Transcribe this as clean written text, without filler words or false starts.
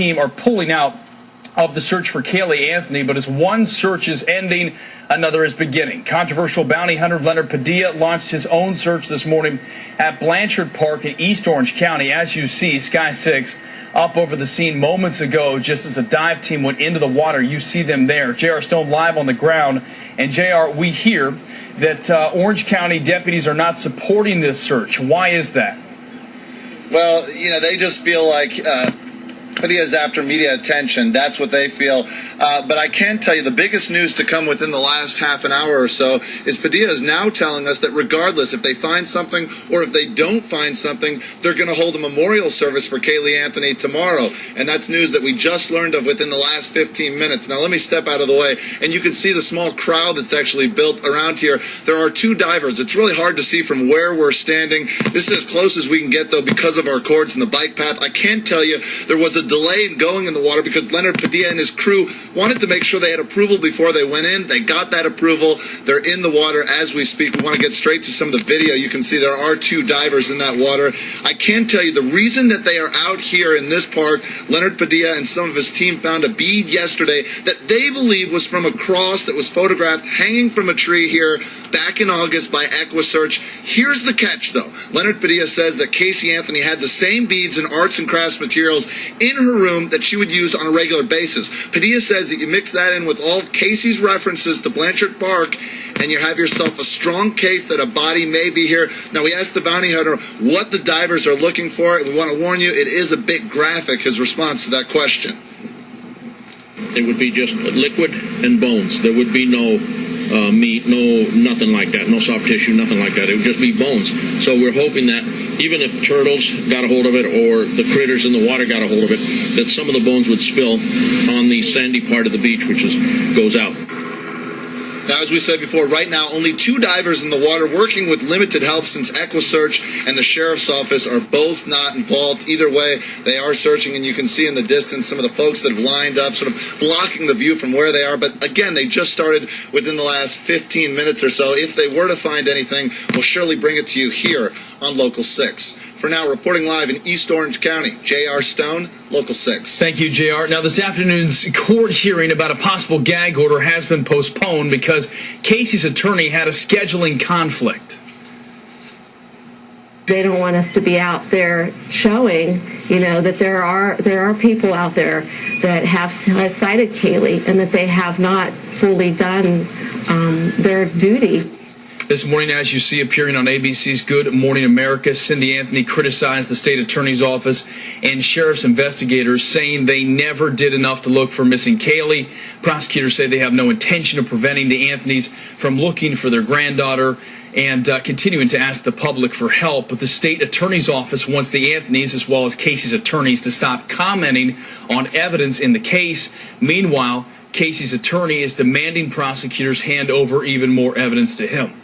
team are pulling out of the search for Caylee Anthony, but as one search is ending, another is beginning. Controversial bounty hunter Leonard Padilla launched his own search this morning at Blanchard Park in East Orange County. As you see, Sky 6 up over the scene moments ago, just as a dive team went into the water. You see them there. J.R. Stone live on the ground. And, J.R., we hear that Orange County deputies are not supporting this search. Why is that? Well, they just feel like Padilla's after media attention. That's what they feel. But I can tell you the biggest news to come within the last half an hour or so is Padilla is now telling us that regardless if they find something or if they don't find something, they're going to hold a memorial service for Caylee Anthony tomorrow. And that's news that we just learned of within the last 15 minutes. Now, let me step out of the way. And you can see the small crowd that's actually built around here. There are two divers. It's really hard to see from where we're standing. This is as close as we can get, though, because of our cords and the bike path. I can tell you there was a delay in going in the water because Leonard Padilla and his crew wanted to make sure they had approval before they went in. They got that approval. They're in the water as we speak. We want to get straight to some of the video. You can see there are two divers in that water. I can tell you the reason that they are out here in this park, Leonard Padilla and some of his team found a bead yesterday that they believe was from a cross that was photographed hanging from a tree here back in August by EquiSearch. Here's the catch, though. Leonard Padilla says that Caylee Anthony had the same beads and arts and crafts materials in her room that she would use on a regular basis. Padilla says that you mix that in with all Casey's references to Blanchard Park, and you have yourself a strong case that a body may be here. Now, we asked the bounty hunter what the divers are looking for, and we want to warn you, it is a bit graphic, his response to that question. It would be just liquid and bones. There would be no meat, nothing like that, no soft tissue, nothing like that. It would just be bones. So we're hoping that even if turtles got a hold of it or the critters in the water got a hold of it, that some of the bones would spill on the sandy part of the beach, which goes out. Now, as we said before, right now, only two divers in the water working with limited help since EquiSearch and the Sheriff's Office are both not involved. Either way, they are searching, and you can see in the distance some of the folks that have lined up, sort of blocking the view from where they are. But again, they just started within the last 15 minutes or so. If they were to find anything, we'll surely bring it to you here on Local 6. For now, reporting live in East Orange County, J.R. Stone, Local 6. Thank you, J.R. Now, this afternoon's court hearing about a possible gag order has been postponed because Casey's attorney had a scheduling conflict. They don't want us to be out there showing, that there are people out there that have cited Caylee and that they have not fully done their duty. This morning, as you see appearing on ABC's Good Morning America, Cindy Anthony criticized the state attorney's office and sheriff's investigators, saying they never did enough to look for missing Caylee. Prosecutors say they have no intention of preventing the Anthonys from looking for their granddaughter and continuing to ask the public for help. But the state attorney's office wants the Anthonys, as well as Casey's attorneys, to stop commenting on evidence in the case. Meanwhile, Casey's attorney is demanding prosecutors hand over even more evidence to him.